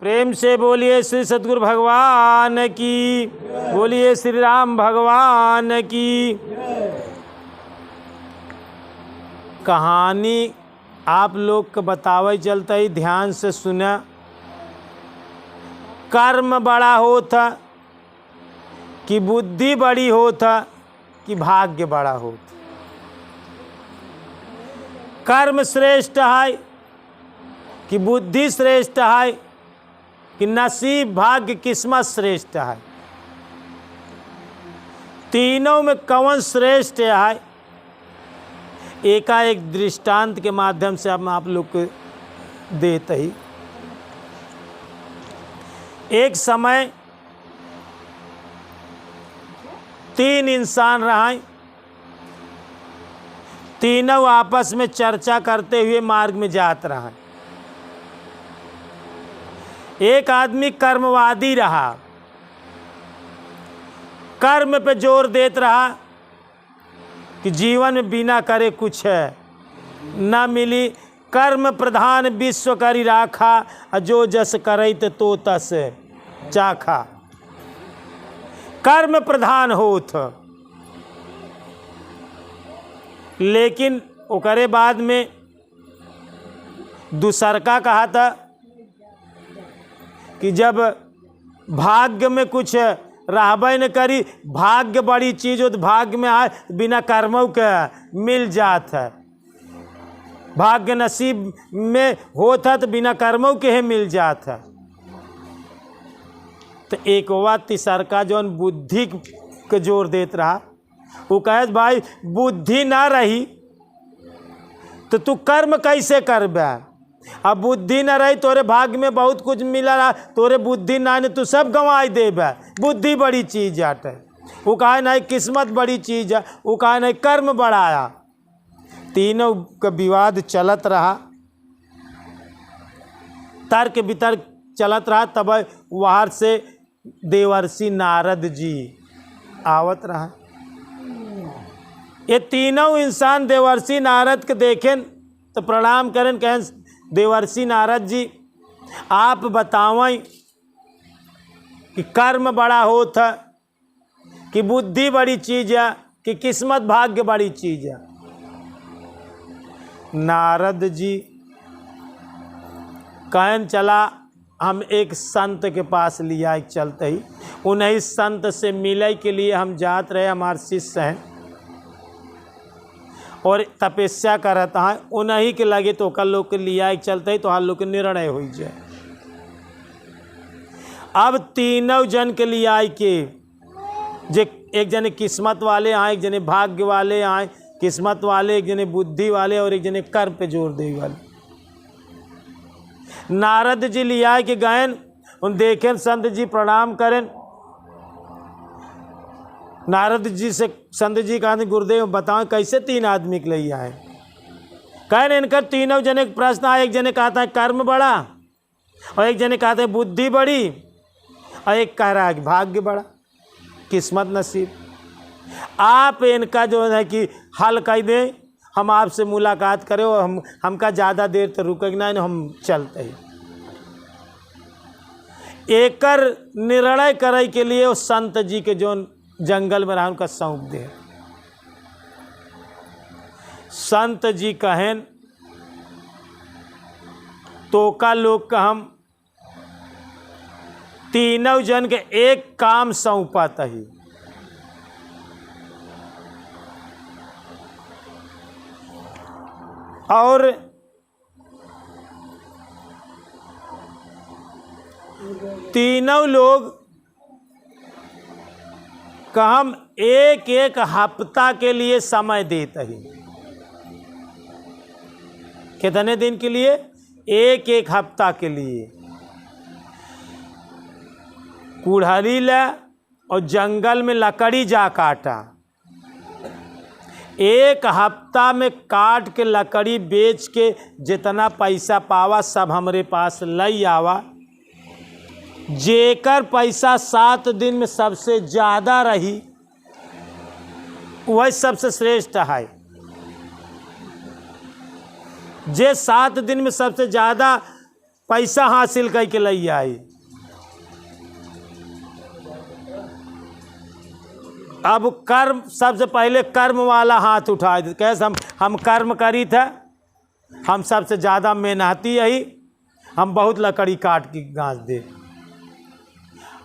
प्रेम से बोलिए श्री सद्गुरु भगवान की, बोलिए श्री राम भगवान की। कहानी आप लोग को बतावे चलता ही ध्यान से सुना। कर्म बड़ा होता कि बुद्धि बड़ी होता कि भाग्य बड़ा होता। कर्म श्रेष्ठ है कि बुद्धि श्रेष्ठ है कि नसीब भाग्य किस्मत श्रेष्ठ है। तीनों में कौन श्रेष्ठ है, एकाएक दृष्टांत के माध्यम से हम आप लोग को देते ही। एक समय तीन इंसान रहे, तीनों आपस में चर्चा करते हुए मार्ग में जात रहे। एक आदमी कर्मवादी रहा, कर्म पे जोर देत रहा कि जीवन में बिना करे कुछ है न मिली। कर्म प्रधान विश्व करी राखा, जो जस करैत तो तस चाखा। कर्म प्रधान होत, लेकिन ओकरे बाद में दूसरका कहा था कि जब भाग्य में कुछ रहबे न करी, भाग्य बड़ी चीज हो तो भाग्य में आए बिना कर्मों के मिल जात है। भाग्य नसीब में होता तो बिना कर्मों के ही मिल जात है। तो एक बात तीसरका जौन बुद्धि के जोर देत रहा, वो कहे भाई बुद्धि ना रही तो तू कर्म कैसे करबे। अब बुद्धि न रही, तोरे भाग्य में बहुत कुछ मिला रहा, तोरे बुद्धि ना ने तू सब गंवाई देबे। बुद्धि बड़ी चीज आटे, वो कहे नहीं किस्मत बड़ी चीज है, वो कहे नहीं कर्म बढ़ाया। तीनों का विवाद चलत रहा, तर्क वितर्क चलत रहा। तब वहाँ से देवर्षि नारद जी आवत रहा। ये तीनों इंसान देवर्षि नारद के देखें तो प्रणाम करें, कहें देवर्षि नारद जी आप बतावें कि कर्म बड़ा होता कि बुद्धि बड़ी चीज है कि किस्मत भाग्य बड़ी चीज है। नारद जी कहन चला हम एक संत के पास लिया चलते ही, उन्हीं संत से मिले के लिए हम जात रहे। हमारे शिष्य हैं और तपस्या करता है, उन्हीं के लगे तो कल लोग के लिया चलते ही तो हर लोग के निर्णय हो जाए। अब तीनों जन के लिए आए के जे एक जने किस्मत वाले आए, एक जने भाग्य वाले आए। किस्मत वाले, एक जने बुद्धि वाले और एक जने कर्म पे जोर दे वाले। नारद जी लिया के गयन, उन देखें संत जी प्रणाम करें। नारद जी से संत जी कहा गुरुदेव बताओ कैसे तीन आदमी के लिए आए। कहें इनका तीनों जने प्रश्न आए, एक जने कहता है कर्म बड़ा और एक जने कहते हैं बुद्धि बड़ी और एक कह रहा है भाग्य बड़ा किस्मत नसीब। आप इनका जो है कि हल कर दें, हम आपसे मुलाकात करें और हमका ज़्यादा देर तो रुकेंगे नहीं, हम चलते ही। एकर निर्णय करे के लिए उस संत जी के जो जंगल में रहा उनका सौंप दे। संत जी कहें तो का लोग का हम तीनों जन के एक काम सौंपाता ही। और तीनों लोग का हम एक एक हफ्ता के लिए समय देते हैं। कितने दिन के लिए? एक एक हफ्ता के लिए। कुल्हाड़ी ले और जंगल में लकड़ी जा काटा। एक हफ्ता में काट के लकड़ी बेच के जितना पैसा पावा सब हमरे पास लई आवा। जेकर पैसा 7 दिन में सबसे ज़्यादा रही वह सबसे श्रेष्ठ है। जे 7 दिन में सबसे ज़्यादा पैसा हासिल करके ले आई। अब कर्म, सबसे पहले कर्म वाला हाथ उठाए थे, कैसे हम कर्म करी था, हम सबसे ज़्यादा मेहनती यही, हम बहुत लकड़ी काट के गाँच दे।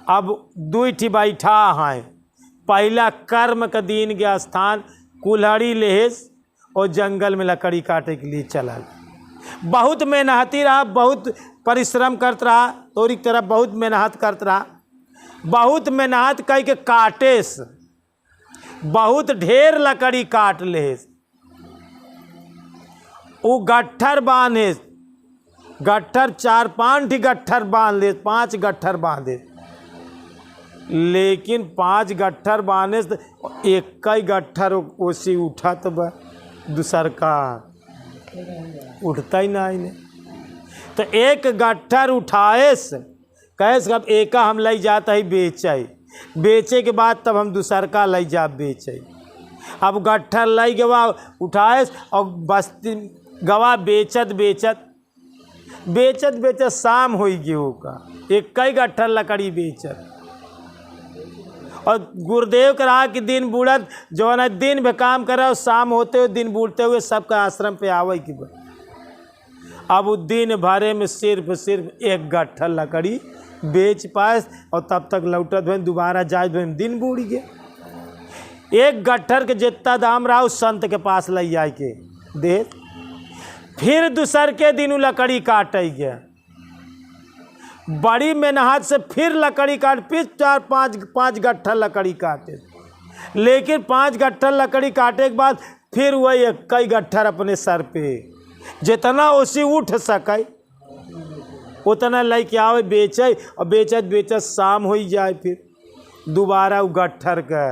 अब दुईठी बैठा हैं, पहला कर्म का दिन के स्थान कुल्हाड़ी लेहेस और जंगल में लकड़ी काटे के लिए चला। बहुत मेहनती रहा, बहुत परिश्रम करता रहा, तोरी की तरह बहुत मेहनत करता रहा, बहुत मेहनत करके काटेस, बहुत ढेर लकड़ी काट लेस। वो गट्ठर बांधे, गट्ठर 4-5 गट्ठर बांध ले, 5 गट्ठर बांधे, लेकिन 5 गट्ठर बांधे तो एक ही गट्ठर ओसी उठा तो दूसर का उठता ही ना। तो एक गट्ठर उठाए से कैसे अब एक हम ले जाता ही बेचे, बेचे के बाद तब हम दूसर का ले जा बेचे। अब गट्ठर लाई गवा उठाए और बस्ती गवा बेचत बेचत बेचत बेचत शाम हो गेहूँ का, एक कई गट्ठर लकड़ी बेचत। और गुरुदेव का रहा कि दिन बूढ़त जो है दिन में काम करे और शाम होते हुए दिन बूढ़ते हुए सबका आश्रम पे आवे कि अब वो दिन भरे में सिर्फ एक गट्ठर लकड़ी बेच पाए और तब तक लौटत भैन दोबारा जाए भैन दिन बूढ़ गए। एक गट्ठर के जितना दाम रहा उस संत के पास ले जाए के दे, फिर दूसर के दिन वो लकड़ी काटे गया, बड़ी मेहनत से फिर लकड़ी काट, फिर 4-5 गट्ठर लकड़ी काटे, लेकिन 5 गट्ठर लकड़ी काटे के बाद फिर वही कई गट्ठर अपने सर पे जितना उसी उठ सके उतना लेके आवे बेचे, और बेचत बेचत शाम हो जाए, फिर दोबारा वो गट्ठर का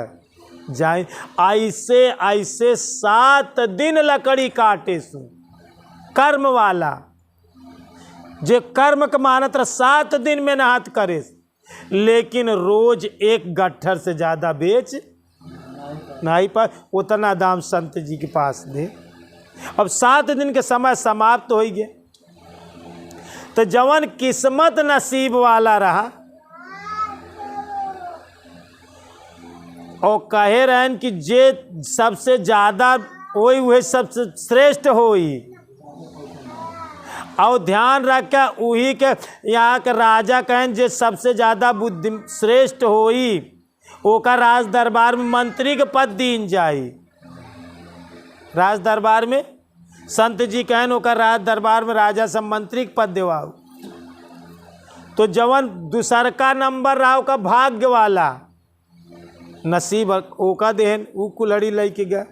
जाए। ऐसे ऐसे 7 दिन लकड़ी काटे सु कर्म वाला, जे कर्म का मानत रहा 7 दिन में मेहनत करे, लेकिन रोज एक गट्ठर से ज़्यादा बेच नहीं पाए, उतना दाम संत जी के पास दे। अब 7 दिन के समय समाप्त हो गए, तो जवन किस्मत नसीब वाला रहा और कहे रहन कि जे सबसे ज़्यादा वही वही सबसे श्रेष्ठ होई, और ध्यान रखा वही के यहाँ के राजा कहन जे सबसे ज़्यादा बुद्धि श्रेष्ठ होई ओका राज दरबार में मंत्री के पद दीन जाई। राज दरबार में संत जी कहन ओका राज दरबार में राजा सब मंत्री के पद देवाओ। तो जवन दूसरका नंबर रहा ओका भाग्य वाला नसीब ओका देहन ऊ कुल्हड़ी लेके गया।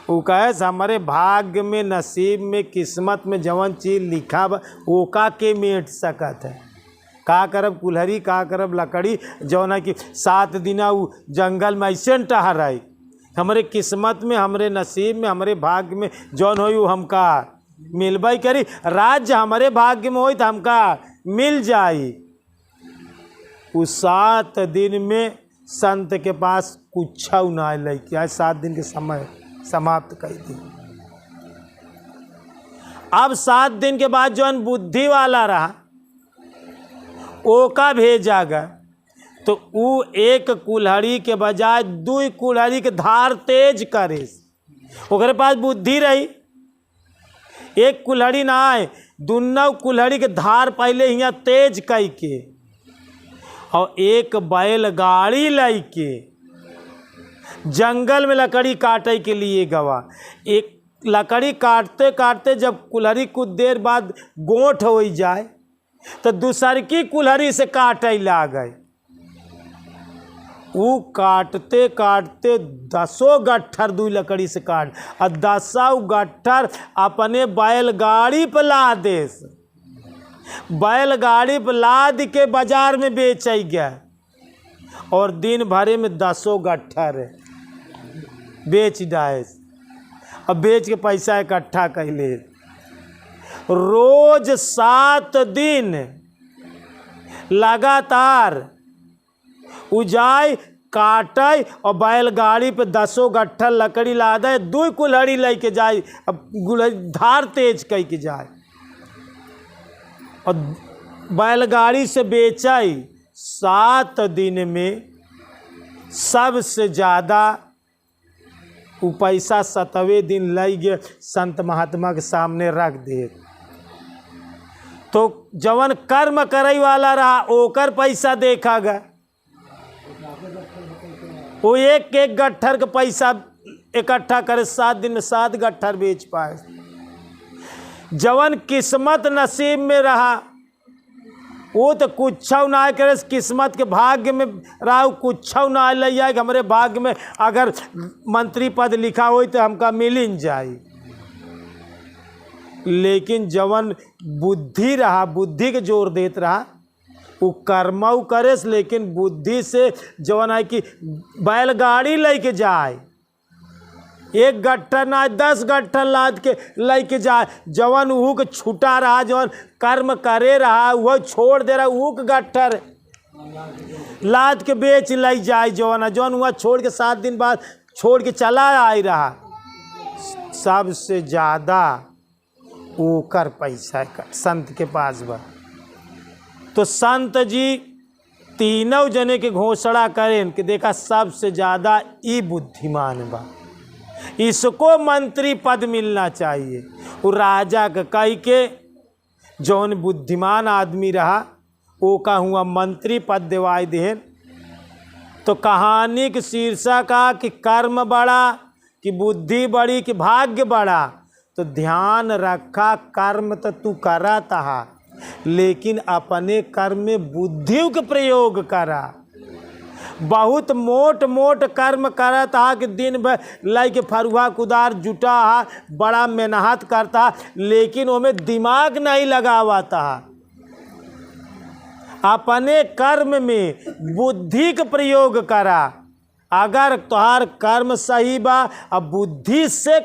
वो कहे हमारे भाग्य में नसीब में किस्मत में जवन चीज लिखा बा ओका के मेट सकत है। का करब कुल्हड़ी, का करब लकड़ी, जौन है कि 7 दिना वो जंगल में ऐसे टहराई, हमारे किस्मत में हमारे नसीब में हमारे भाग्य में जौन हो हमका मिलबई करी। राज्य हमारे भाग्य में हो तो हमका मिल जाई। उस 7 दिन में संत के पास कुछ ना लेके आए, 7 दिन के समय समाप्त कर दी। अब 7 दिन के बाद जौन बुद्धि वाला रहा ओका भेजा गया, तो वो एक कुल्हड़ी के बजाय 2 कुल्हड़ी के धार तेज करे। ओकरे पास बुद्धि रही, एक कुल्हड़ी ना आए, दोनों कुल्हड़ी के धार पहले यहाँ तेज कई के और एक बैलगाड़ी लाई के जंगल में लकड़ी काटे के लिए गवा। एक लकड़ी काटते काटते जब कुल्हड़ी कुछ देर बाद गोंठ हो जाए तो दूसर की कुल्हड़ी से काटे ला गए। वो काटते काटते 10 गट्ठर 2 लकड़ी से काट और 10 गट्ठर अपने बैलगाड़ी पर ला दे, बैलगाड़ी पर लाद के बाजार में बेच गया और दिन भरे में 10 गट्ठर बेच डाए। अब बेच के पैसा इकट्ठा कर ले। रोज 7 दिन लगातार उजाय काटे और बैलगाड़ी पे 10 गट्ठर लकड़ी लादे, 2 कुल्हड़ी लेके जाए, अब धार तेज कह के जाए और बैलगाड़ी से बेचाई 7 दिन में सबसे ज़्यादा वो पैसा 7वें दिन लाई गए संत महात्मा के सामने रख दे। तो जवन कर्म करई वाला रहा ओकर पैसा देखा गया, वो एक एक गट्ठर का पैसा इकट्ठा करे 7 दिन में 7 गट्ठर बेच पाए। जवन किस्मत नसीब में रहा वो तो कुछ ना करे, किस्मत के भाग्य में रहा कुछ ना ले जाए कि हमारे भाग्य में अगर मंत्री पद लिखा हो तो हमका मिल ही जाए। लेकिन जवन बुद्धि रहा, बुद्धि के जोर देत रहा, वो कर्मऊ करे लेकिन बुद्धि से जवन है कि बैलगाड़ी लेके जाए, 1 गट्ठर ना 10 गट्ठर लाद के लेके जाए। जवन उहू के छूटा रहा, जवन कर्म करे रहा वह छोड़ दे रहा, उहू के गट्ठर लाद के बेच ले जाए। जवन हुआ छोड़ के 7 दिन बाद छोड़ के चला आई रहा, सबसे ज़्यादा ओकर पैसा संत के पास बा। तो संत जी तीनों जने के घोषणा करें कि देखा सबसे ज़्यादा ई बुद्धिमान बा, इसको मंत्री पद मिलना चाहिए। वो राजा का कह के जौन बुद्धिमान आदमी रहा वो का हुआ मंत्री पद दिवाई देन। तो कहानी के शीर्षक आ कि कर्म बड़ा कि बुद्धि बड़ी कि भाग्य बड़ा। तो ध्यान रखा, कर्म तो तू करा था लेकिन अपने कर्म में बुद्धि का प्रयोग करा। बहुत मोट कर्म करा था कि दिन भर लाई के फरुआ कुदार जुटा हा, बड़ा मेहनत करता लेकिन उसमें दिमाग नहीं लगावा था। अपने कर्म में बुद्धि का प्रयोग करा। अगर तुहार कर्म सही बा अब बुद्धि से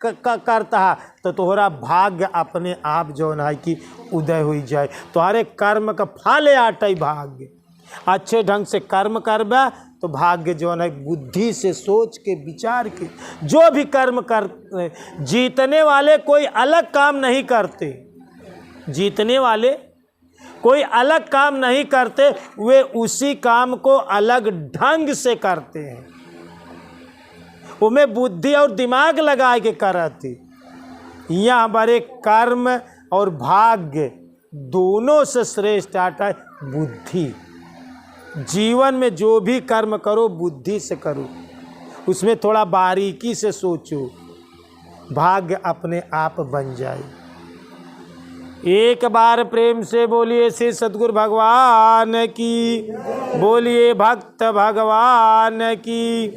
करता तो तोहरा भाग्य अपने आप जो है कि उदय हो जाए। तुम्हारे कर्म का फल आटे भाग्य। अच्छे ढंग से कर्म करबा तो भाग्य जो है बुद्धि से सोच के विचार के जो भी कर्म कर। जीतने वाले कोई अलग काम नहीं करते, जीतने वाले कोई अलग काम नहीं करते, वे उसी काम को अलग ढंग से करते हैं। उनमें बुद्धि और दिमाग लगा के करते। यहाँ हमारे कर्म और भाग्य दोनों से श्रेष्ठ आता है बुद्धि। जीवन में जो भी कर्म करो बुद्धि से करो, उसमें थोड़ा बारीकी से सोचो, भाग्य अपने आप बन जाए। एक बार प्रेम से बोलिए श्री सद्गुरु भगवान की, बोलिए भक्त भगवान की।